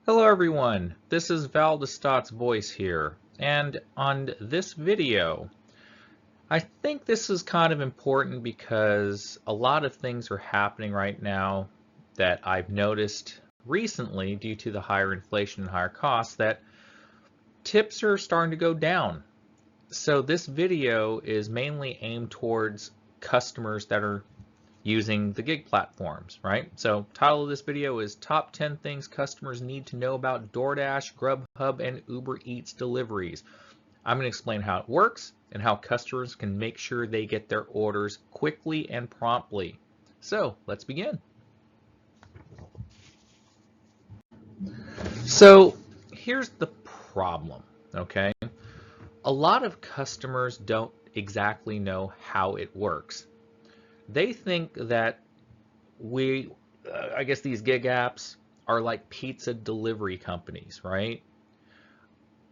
Hello everyone, this is Valdestot's voice here, and on this video, I think this is kind of important because a lot of things are happening right now that I've noticed recently due to the higher inflation and higher costs that tips are starting to go down. So this video is mainly aimed towards customers that are using the gig platforms, right? So title of this video is Top 10 Things Customers Need to Know About DoorDash, Grubhub, and Uber Eats Deliveries. I'm going to explain how it works and how customers can make sure they get their orders quickly and promptly. So let's begin. So here's the problem, okay? A lot of customers don't exactly know how it works. They think that I guess these gig apps are like pizza delivery companies, right?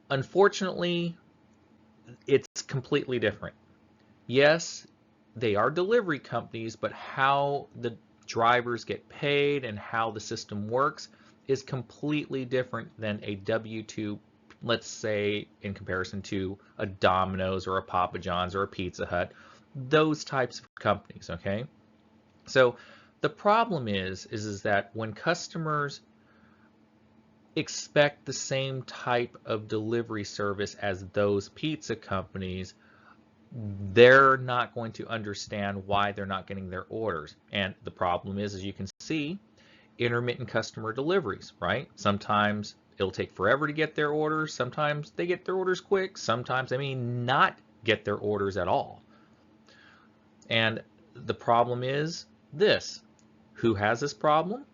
Unfortunately, it's completely different. Yes, they are delivery companies, but how the drivers get paid and how the system works is completely different than a W-2, let's say, in comparison to a Domino's or a Papa John's or a Pizza Hut, those types of companies, okay? So the problem is that when customers expect the same type of delivery service as those pizza companies, they're not going to understand why they're not getting their orders. And the problem is, as you can see, intermittent customer deliveries, right? Sometimes it'll take forever to get their orders. Sometimes they get their orders quick. Sometimes they may not get their orders at all. And the problem is this. Who has this problem?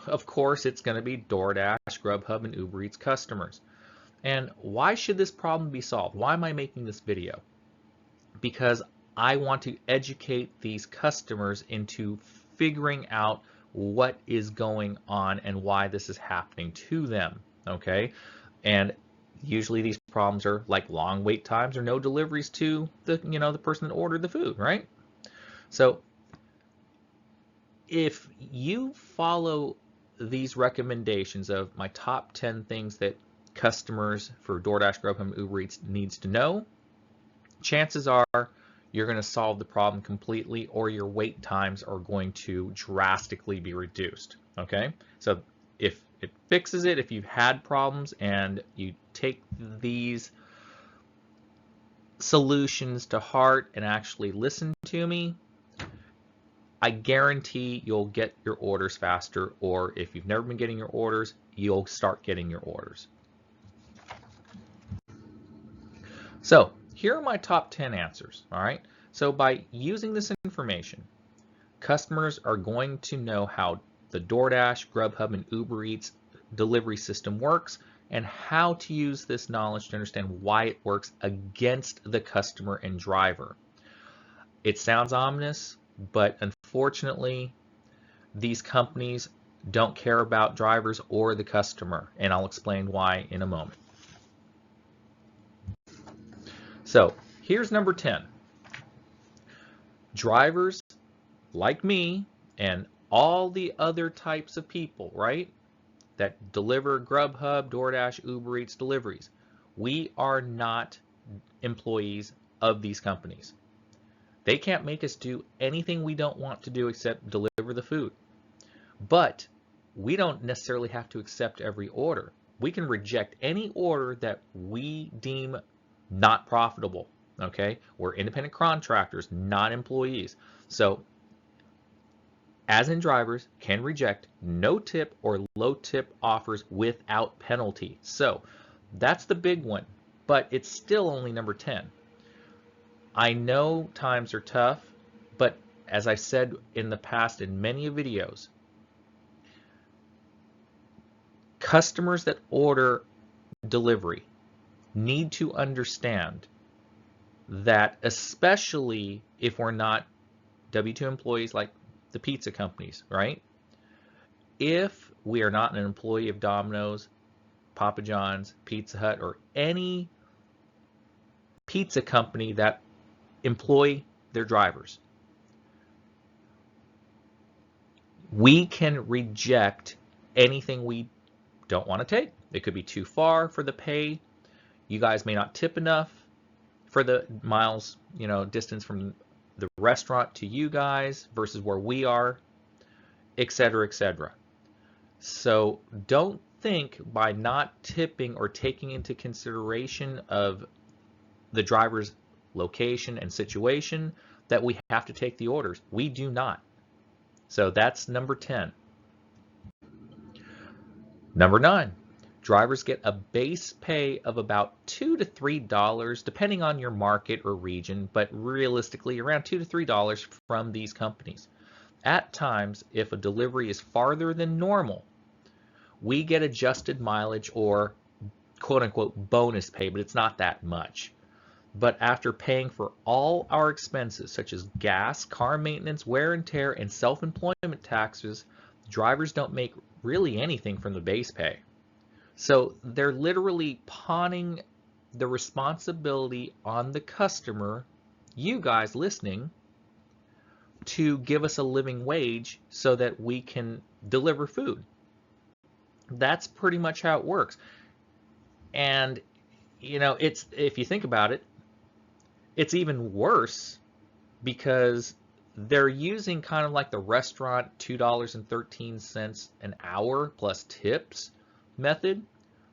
Of course, it's going to be DoorDash, Grubhub, and Uber Eats customers. And why should this problem be solved? Why am I making this video? Because I want to educate these customers into figuring out what is going on and why this is happening to them, okay? And usually these problems are like long wait times or no deliveries to the person that ordered the food, right? So if you follow these recommendations of my top 10 things that customers for DoorDash, Grubhub, and Uber Eats needs to know, chances are you're going to solve the problem completely, or your wait times are going to drastically be reduced, okay? So if it fixes it, if you've had problems and you take these solutions to heart and actually listen to me, I guarantee you'll get your orders faster, or if you've never been getting your orders, you'll start getting your orders. So here are my top 10 answers, all right? So by using this information, customers are going to know how the DoorDash, Grubhub, and Uber Eats delivery system works and how to use this knowledge to understand why it works against the customer and driver. It sounds ominous, but unfortunately, these companies don't care about drivers or the customer, and I'll explain why in a moment. So here's number 10. Drivers like me and all the other types of people, right, that deliver Grubhub, DoorDash, Uber Eats deliveries, we are not employees of these companies. They can't make us do anything we don't want to do except deliver the food. But we don't necessarily have to accept every order. We can reject any order that we deem not profitable, okay? We're independent contractors, not employees. So, as in drivers, can reject no tip or low tip offers without penalty. So, that's the big one, but it's still only number 10. I know times are tough, but as I said in the past in many videos, customers that order delivery need to understand that, especially if we're not W-2 employees like the pizza companies, right? If we are not an employee of Domino's, Papa John's, Pizza Hut, or any pizza company that employ their drivers, we can reject anything we don't want to take. It could be too far for the pay. You guys may not tip enough for the miles, distance from the restaurant to you guys versus where we are, etc., etc. So don't think by not tipping or taking into consideration of the driver's location and situation that we have to take the orders. We do not. So that's number 10. Number 9, drivers get a base pay of about $2 to $3 depending on your market or region, but realistically around $2 to $3 from these companies. At times, if a delivery is farther than normal, we get adjusted mileage or quote-unquote bonus pay, but it's not that much. But after paying for all our expenses such as gas, car maintenance, wear and tear, and self-employment taxes, drivers don't make really anything from the base pay. So they're literally pawning the responsibility on the customer, you guys listening, to give us a living wage so that we can deliver food. That's pretty much how it works. And it's, if you think about it, it's even worse because they're using kind of like the restaurant $2.13 an hour plus tips method.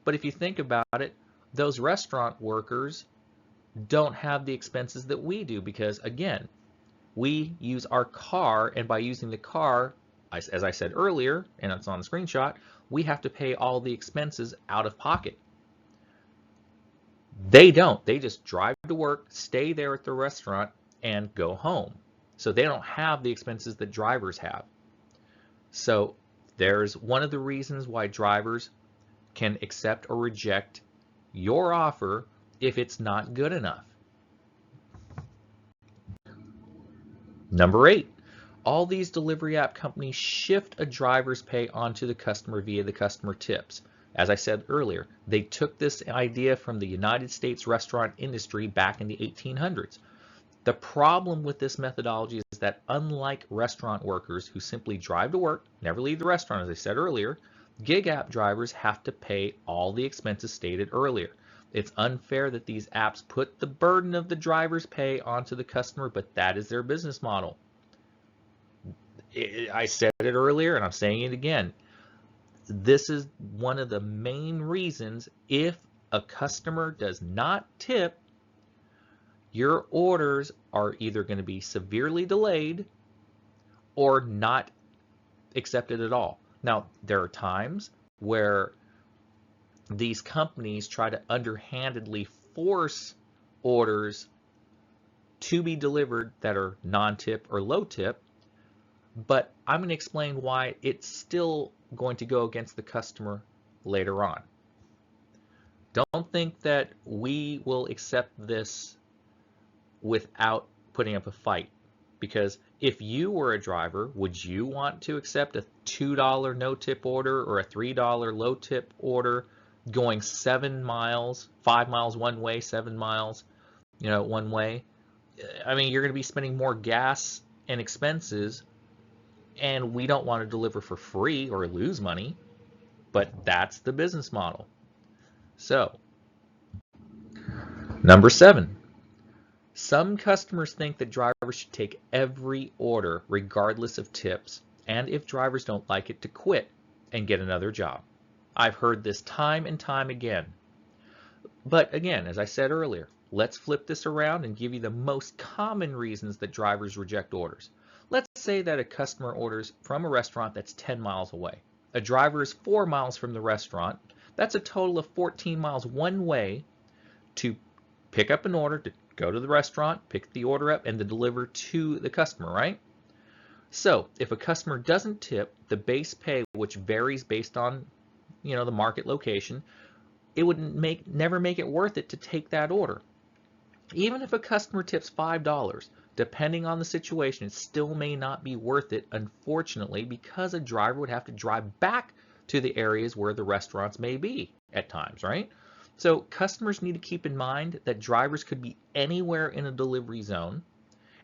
But if you think about it, those restaurant workers don't have the expenses that we do because, again, we use our car, and by using the car, as I said earlier, and it's on the screenshot, we have to pay all the expenses out of pocket. They don't. They just drive to work, stay there at the restaurant, and go home. So they don't have the expenses that drivers have. So there's one of the reasons why drivers can accept or reject your offer if it's not good enough. Number 8, all these delivery app companies shift a driver's pay onto the customer via the customer tips. As I said earlier, they took this idea from the United States restaurant industry back in the 1800s. The problem with this methodology is that unlike restaurant workers who simply drive to work, never leave the restaurant, as I said earlier, gig app drivers have to pay all the expenses stated earlier. It's unfair that these apps put the burden of the driver's pay onto the customer, but that is their business model. I said it earlier and I'm saying it again. This is one of the main reasons if a customer does not tip, your orders are either going to be severely delayed or not accepted at all. Now, there are times where these companies try to underhandedly force orders to be delivered that are non-tip or low tip, but I'm going to explain why it's still going to go against the customer later on. Don't think that we will accept this without putting up a fight, because if you were a driver, would you want to accept a $2 no tip order or a $3 low tip order going 7 miles, 5 miles one way, 7 miles, one way? I mean, you're going to be spending more gas and expenses, and we don't want to deliver for free or lose money, but that's the business model. So, number 7. Some customers think that drivers should take every order regardless of tips, and if drivers don't like it, to quit and get another job. I've heard this time and time again. But again, as I said earlier, let's flip this around and give you the most common reasons that drivers reject orders. Let's say that a customer orders from a restaurant that's 10 miles away. A driver is 4 miles from the restaurant. That's a total of 14 miles one way to pick up an order, to go to the restaurant, pick the order up, and to deliver to the customer, right? So if a customer doesn't tip, the base pay, which varies based on the market location, it would never make it worth it to take that order. Even if a customer tips $5, depending on the situation, it still may not be worth it, unfortunately, because a driver would have to drive back to the areas where the restaurants may be at times, right? So customers need to keep in mind that drivers could be anywhere in a delivery zone,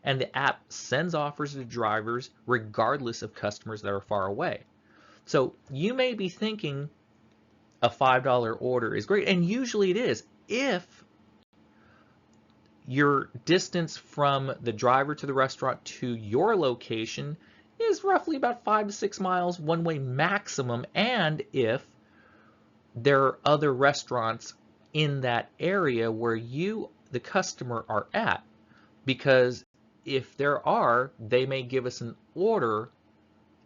and the app sends offers to drivers regardless of customers that are far away. So you may be thinking, a $5 order is great, and usually it is if your distance from the driver to the restaurant to your location is roughly about 5 to 6 miles one way maximum, and if there are other restaurants in that area where you, the customer, are at. Because if there are, they may give us an order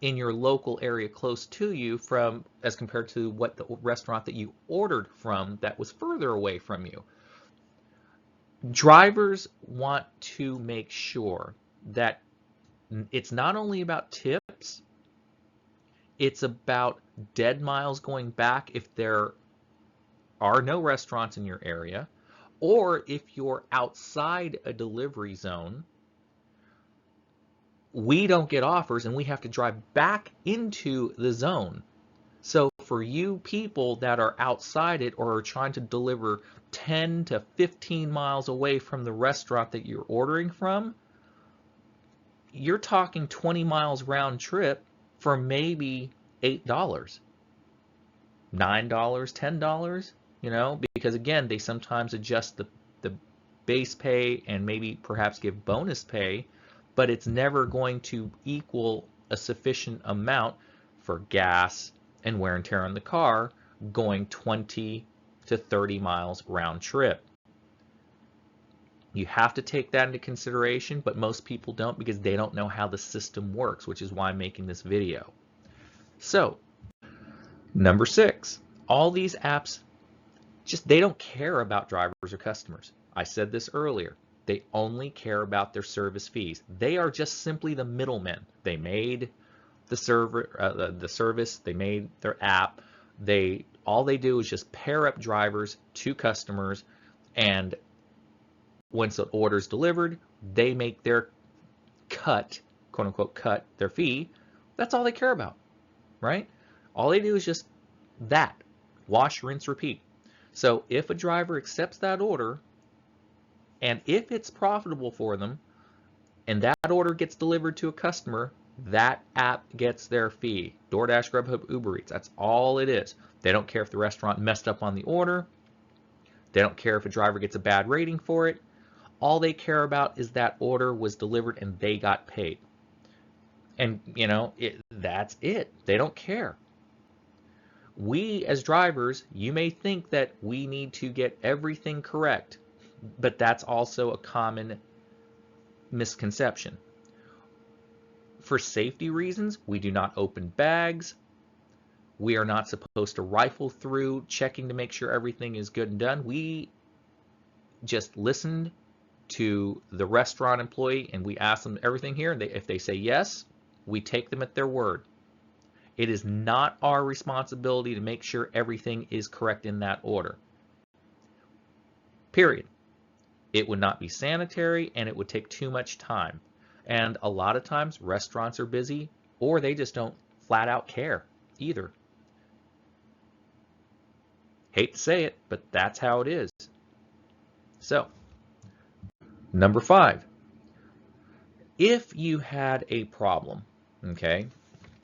in your local area close to you from as compared to what the restaurant that you ordered from that was further away from you. Drivers want to make sure that it's not only about tips, it's about dead miles going back if there are no restaurants in your area, or if you're outside a delivery zone, we don't get offers and we have to drive back into the zone. So for you people that are outside it or are trying to deliver 10 to 15 miles away from the restaurant that you're ordering from, you're talking 20 miles round trip for maybe $8, $9, $10, you know, because again, they sometimes adjust the base pay and maybe perhaps give bonus pay, but it's never going to equal a sufficient amount for gas and wear and tear on the car going 20 to 30 miles round trip. You have to take that into consideration, but most people don't because they don't know how the system works, which is why I'm making this video. So, number 6, all these apps, they don't care about drivers or customers. I said this earlier. They only care about their service fees. They are just simply the middlemen. They made the service, they made their app. All they do is just pair up drivers to customers, and once the order is delivered, they make their cut, quote unquote, cut their fee. That's all they care about, right? All they do is just that. Wash, rinse, repeat. So if a driver accepts that order, and if it's profitable for them, and that order gets delivered to a customer, that app gets their fee. DoorDash, Grubhub, Ubereats, that's all it is. They don't care if the restaurant messed up on the order. They don't care if a driver gets a bad rating for it. All they care about is that order was delivered and they got paid. And, you know, that's it. They don't care. We as drivers, you may think that we need to get everything correct, but that's also a common misconception. For safety reasons, we do not open bags. We are not supposed to rifle through checking to make sure everything is good and done. We just listened to the restaurant employee and we ask them everything here. If they say yes, we take them at their word. It is not our responsibility to make sure everything is correct in that order. Period. It would not be sanitary and it would take too much time. And a lot of times restaurants are busy or they just don't flat out care either. Hate to say it, but that's how it is. So, number 5, if you had a problem, okay,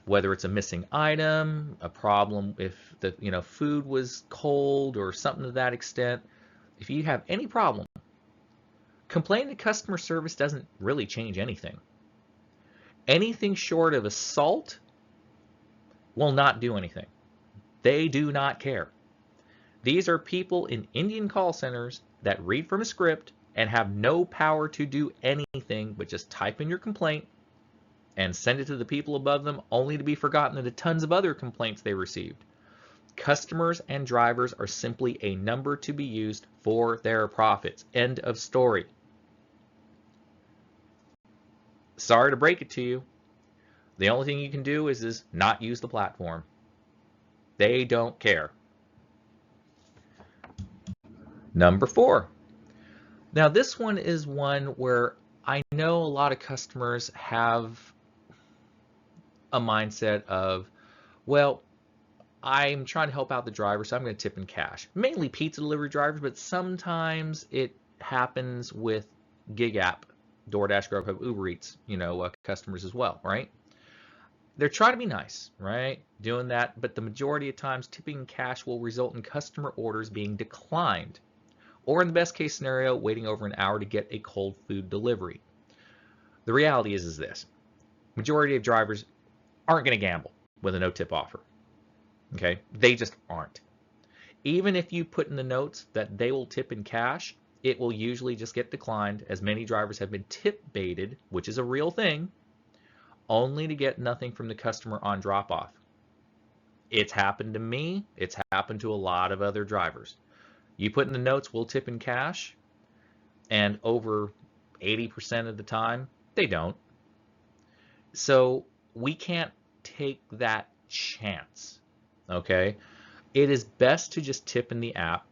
whether it's a missing item, a problem if the food was cold or something to that extent, if you have any problem, complaining to customer service doesn't really change anything. Anything short of assault will not do anything. They do not care. These are people in Indian call centers that read from a script and have no power to do anything but just type in your complaint and send it to the people above them, only to be forgotten into tons of other complaints they received. Customers and drivers are simply a number to be used for their profits. End of story. Sorry to break it to you. The only thing you can do is not use the platform. They don't care. Number 4. Now this one is one where I know a lot of customers have a mindset of, well, I'm trying to help out the driver, so I'm going to tip in cash. Mainly pizza delivery drivers, but sometimes it happens with gig app, DoorDash, Grubhub, Ubereats, customers as well, right? They're trying to be nice, right? Doing that, but the majority of times tipping in cash will result in customer orders being declined, or in the best case scenario, waiting over an hour to get a cold food delivery. The reality is this. Majority of drivers aren't going to gamble with a no tip offer. Okay? They just aren't. Even if you put in the notes that they will tip in cash, it will usually just get declined, as many drivers have been tip baited, which is a real thing, only to get nothing from the customer on drop off. It's happened to me. It's happened to a lot of other drivers. You put in the notes, we'll tip in cash, and over 80% of the time, they don't. So we can't take that chance, okay? It is best to just tip in the app,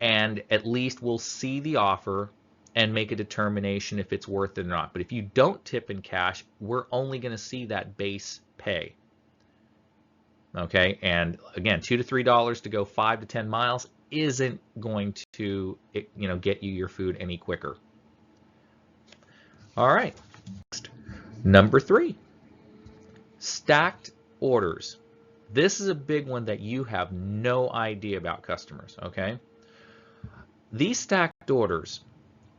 and at least we'll see the offer and make a determination if it's worth it or not. But if you don't tip in cash, we're only going to see that base pay. Okay, and again, $2 to $3 to go 5 to 10 miles isn't going to, get you your food any quicker. All right, next, number 3, stacked orders. This is a big one that you have no idea about, customers. Okay, these stacked orders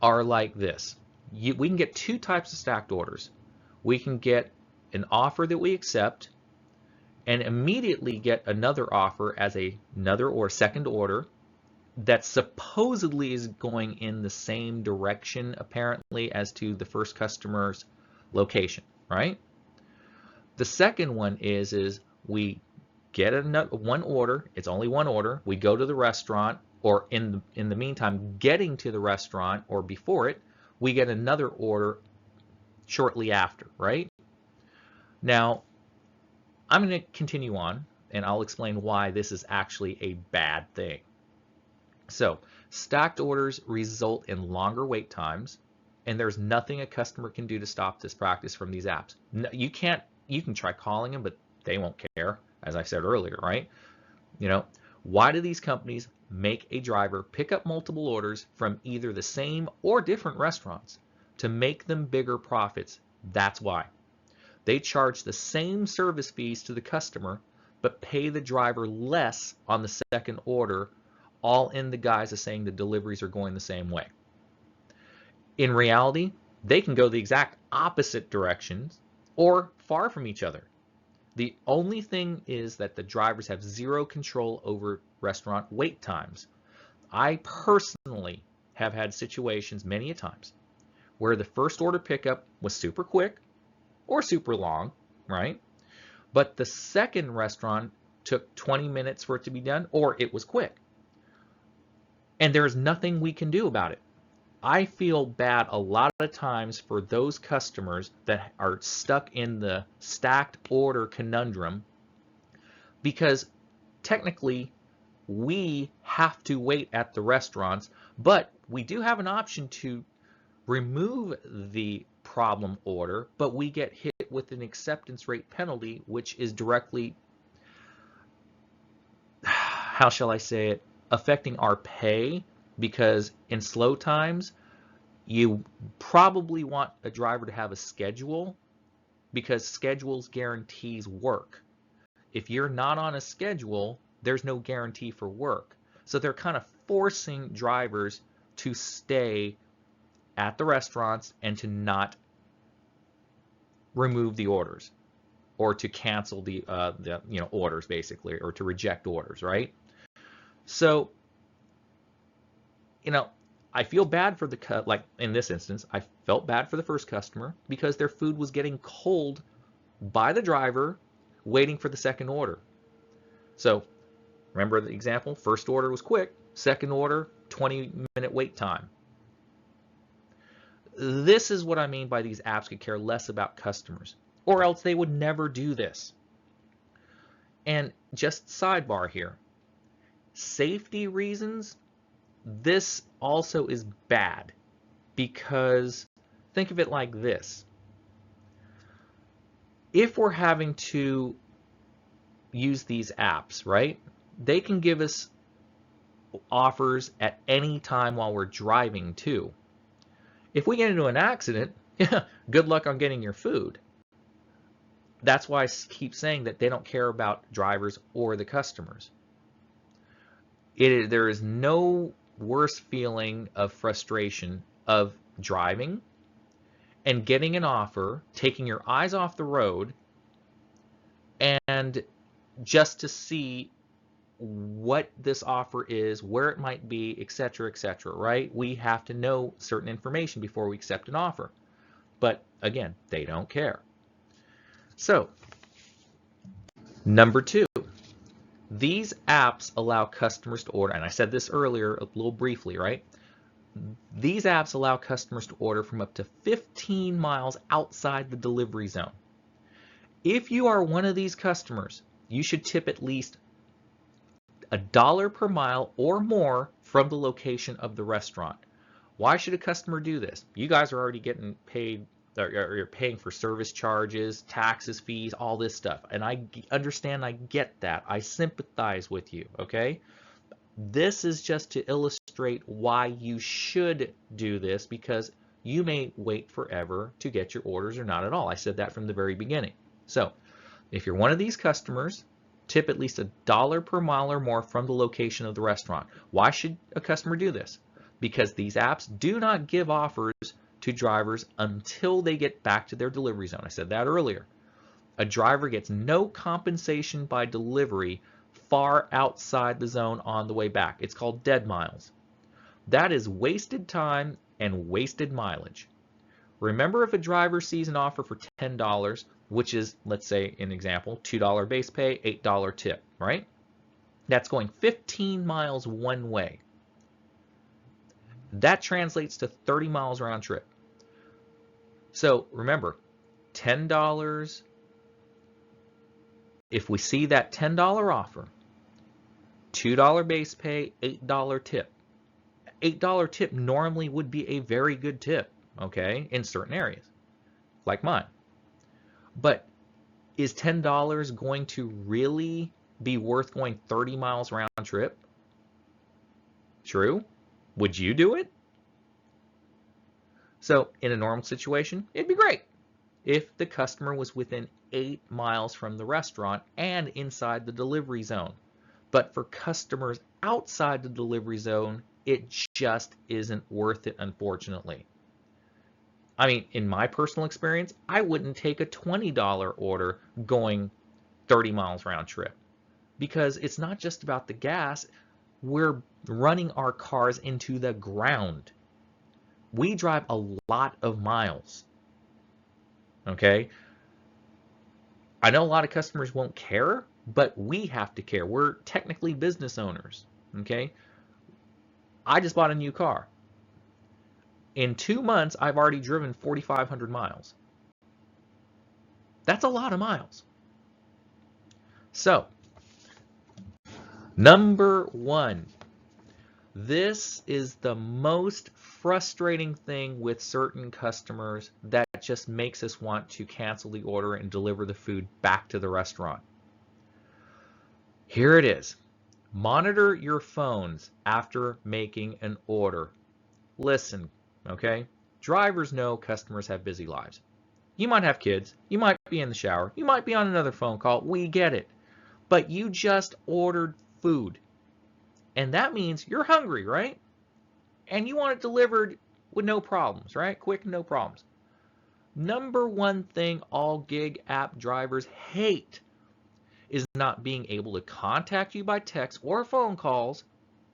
are like this. We can get 2 types of stacked orders. We can get an offer that we accept and immediately get another offer as another or second order that supposedly is going in the same direction, apparently, as to the first customer's location, right? The second one is we get one order. It's only one order. We go to the restaurant, or in the meantime, getting to the restaurant or before it, we get another order shortly after, right? Now, I'm going to continue on, and I'll explain why this is actually a bad thing. So, stacked orders result in longer wait times, and there's nothing a customer can do to stop this practice from these apps. You can try calling them, but they won't care, as I said earlier, right? Why do these companies make a driver pick up multiple orders from either the same or different restaurants to make them bigger profits? That's why. They charge the same service fees to the customer, but pay the driver less on the second order, all in the guise of saying the deliveries are going the same way. In reality, they can go the exact opposite directions or far from each other. The only thing is that the drivers have zero control over restaurant wait times. I personally have had situations many a times where the first order pickup was super quick or super long, right? But the second restaurant took 20 minutes for it to be done, or it was quick. And there's nothing we can do about it. I feel bad a lot of times for those customers that are stuck in the stacked order conundrum, because technically we have to wait at the restaurants, but we do have an option to remove the problem order, but we get hit with an acceptance rate penalty, which is directly, how shall I say it, affecting our pay, because in slow times, you probably want a driver to have a schedule, because schedules guarantees work. If you're not on a schedule, there's no guarantee for work. So they're kind of forcing drivers to stay at the restaurants and to not remove the orders, or to cancel the orders, basically, or to reject orders, right? So, I feel bad for like in this instance, I felt bad for the first customer because their food was getting cold by the driver waiting for the second order. So, remember the example? First order was quick, second order, 20-minute wait time. This is what I mean by these apps could care less about customers, or else they would never do this. And just sidebar here, safety reasons, this also is bad, because think of it like this. If we're having to use these apps, right, they can give us offers at any time while we're driving too. If we get into an accident, good luck on getting your food. That's why I keep saying that they don't care about drivers or the customers. There is no worse feeling of frustration of driving and getting an offer, taking your eyes off the road, and just to see what this offer is, where it might be, etc., etc., right? We have to know certain information before we accept an offer. But again, they don't care. So, number 2, these apps allow customers to order, and I said this earlier a little briefly, right? These apps allow customers to order from up to 15 miles outside the delivery zone. If you are one of these customers, you should tip at least $1 per mile or more from the location of the restaurant. Why should a customer do this? You guys are already getting paid, or you're paying for service charges, taxes, fees, all this stuff. And I understand, I get that. I sympathize with you, okay? This is just to illustrate why you should do this, because you may wait forever to get your orders or not at all. I said that from the very beginning. So if you're one of these customers, tip at least $1 per mile or more from the location of the restaurant. Why should a customer do this? Because these apps do not give offers to drivers until they get back to their delivery zone. I said that earlier. A driver gets no compensation by delivery far outside the zone on the way back. It's called dead miles. That is wasted time and wasted mileage. Remember, if a driver sees an offer for $10, which is, let's say, an example, $2 base pay, $8 tip, right? That's going 15 miles one way. That translates to 30 miles round trip. So remember, $10, if we see that $10 offer, $2 base pay, $8 tip. $8 tip normally would be a very good tip, okay, in certain areas, like mine. But is $10 going to really be worth going 30 miles round trip? True? Would you do it? So in a normal situation, it'd be great if the customer was within 8 miles from the restaurant and inside the delivery zone. But for customers outside the delivery zone, it just isn't worth it, unfortunately. I mean, in my personal experience, I wouldn't take a $20 order going 30 miles round trip, because it's not just about the gas. We're running our cars into the ground. We drive a lot of miles. Okay? I know a lot of customers won't care, but we have to care. We're technically business owners. Okay? I just bought a new car. In 2 months, I've already driven 4,500 miles. That's a lot of miles. So, number 1, this is the most frustrating thing with certain customers that just makes us want to cancel the order and deliver the food back to the restaurant. Here it is. Monitor your phones after making an order. Listen, okay? Drivers know customers have busy lives. You might have kids. You might be in the shower. You might be on another phone call. We get it. But you just ordered food. And that means you're hungry, right? And you want it delivered with no problems, right? Quick, no problems. Number 1 thing all gig app drivers hate is not being able to contact you by text or phone calls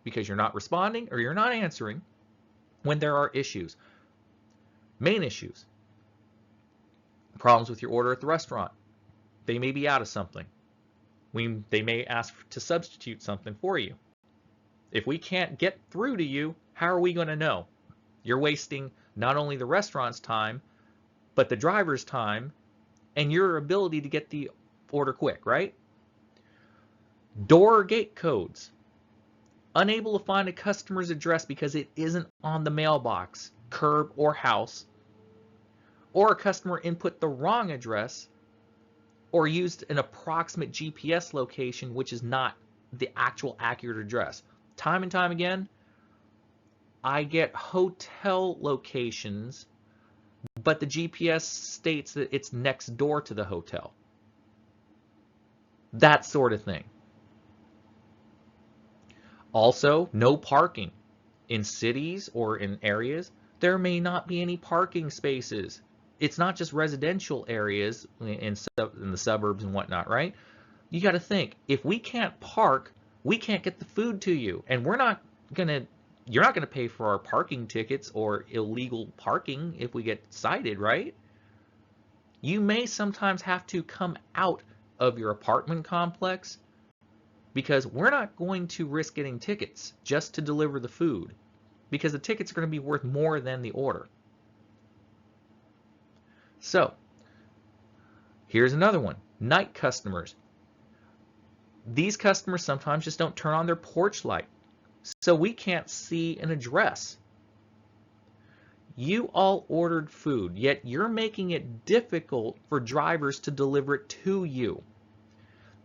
because you're not responding or you're not answering when there are issues. Main issues. Problems with your order at the restaurant. They may be out of something. They may ask to substitute something for you. If we can't get through to you, how are we going to know? You're wasting not only the restaurant's time, but the driver's time and your ability to get the order quick, right? Door or gate codes. Unable to find a customer's address because it isn't on the mailbox, curb, or house. Or a customer input the wrong address or used an approximate GPS location which is not the actual accurate address. Time and time again, I get hotel locations, but the GPS states that it's next door to the hotel. That sort of thing. Also, no parking. In cities or in areas, there may not be any parking spaces. It's not just residential areas in the suburbs and whatnot, right? You got to think, if we can't park, we can't get the food to you. And you're not gonna pay for our parking tickets or illegal parking if we get cited, right? You may sometimes have to come out of your apartment complex because we're not going to risk getting tickets just to deliver the food, because the tickets are going to be worth more than the order. So here's another one. Night customers. These customers sometimes just don't turn on their porch light, so we can't see an address. You all ordered food, yet you're making it difficult for drivers to deliver it to you.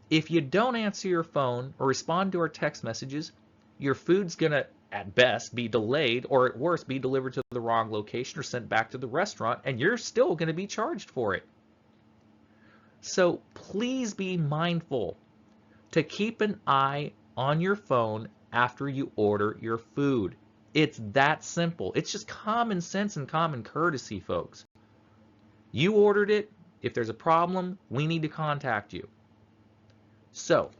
If you don't answer your phone or respond to our text messages, your food's going to, at best, be delayed, or at worst, be delivered to the wrong location or sent back to the restaurant, and you're still going to be charged for it. So please be mindful to keep an eye on your phone after you order your food. It's that simple. It's just common sense and common courtesy, folks. You ordered it. If there's a problem, we need to contact you. So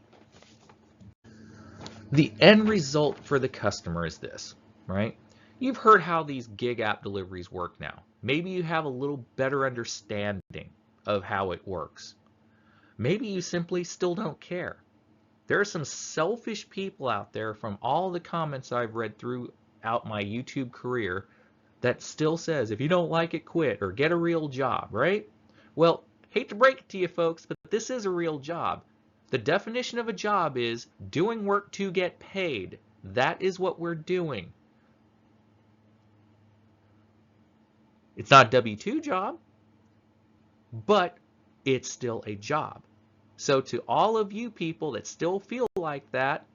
the end result for the customer is this, right? You've heard how these gig app deliveries work now. Maybe you have a little better understanding of how it works. Maybe you simply still don't care. There are some selfish people out there, from all the comments I've read throughout my YouTube career, that still says, if you don't like it, quit or get a real job, right? Well, hate to break it to you folks, but this is a real job. The definition of a job is doing work to get paid. That is what we're doing. It's not a W-2 job, but it's still a job. So to all of you people that still feel like that,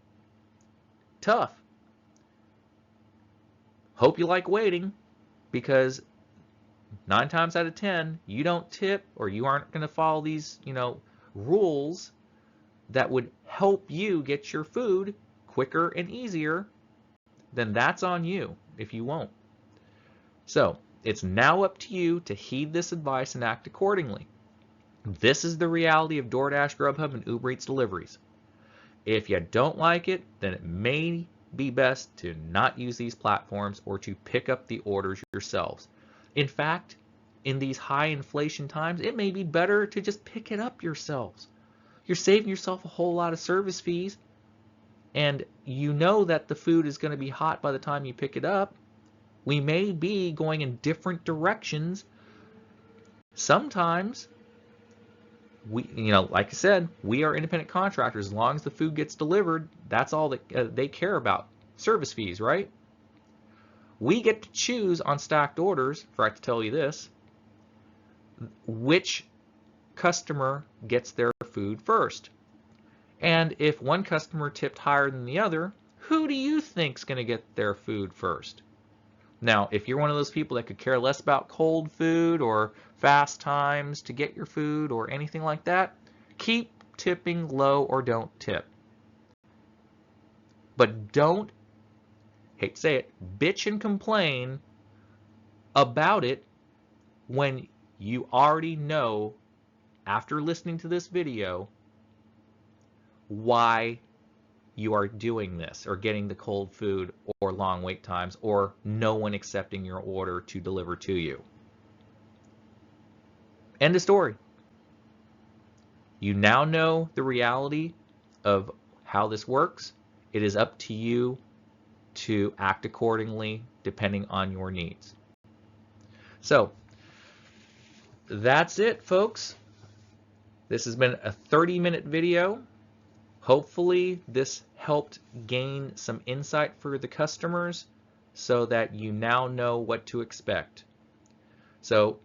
tough. Hope you like waiting, because 9 times out of 10, you don't tip, or you aren't going to follow these, rules that would help you get your food quicker and easier. Then that's on you if you won't. So it's now up to you to heed this advice and act accordingly. This is the reality of DoorDash, Grubhub, and Ubereats deliveries. If you don't like it, then it may be best to not use these platforms or to pick up the orders yourselves. In fact, in these high inflation times, it may be better to just pick it up yourselves. You're saving yourself a whole lot of service fees, and you know that the food is going to be hot by the time you pick it up. We may be going in different directions. Sometimes like I said, we are independent contractors. As long as the food gets delivered, that's all that they care about. Service fees, right? We get to choose on stacked orders, forgot to tell you this, which customer gets their food first. And if one customer tipped higher than the other, who do you think's going to get their food first? Now, if you're one of those people that could care less about cold food or fast times to get your food or anything like that, keep tipping low or don't tip. But don't, hate to say it, bitch and complain about it when you already know, after listening to this video, why you are doing this, or getting the cold food, or long wait times, or no one accepting your order to deliver to you. End of story. You now know the reality of how this works. It is up to you to act accordingly depending on your needs. So that's it, folks. This has been a 30-minute video. Hopefully this helped gain some insight for the customers so that you now know what to expect. So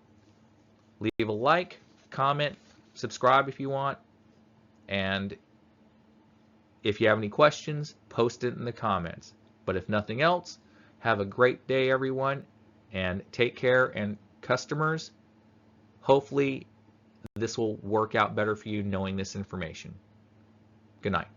leave a like, comment, subscribe if you want, and if you have any questions, post it in the comments. But if nothing else, have a great day, everyone, and take care. And customers, hopefully this will work out better for you knowing this information. Good night.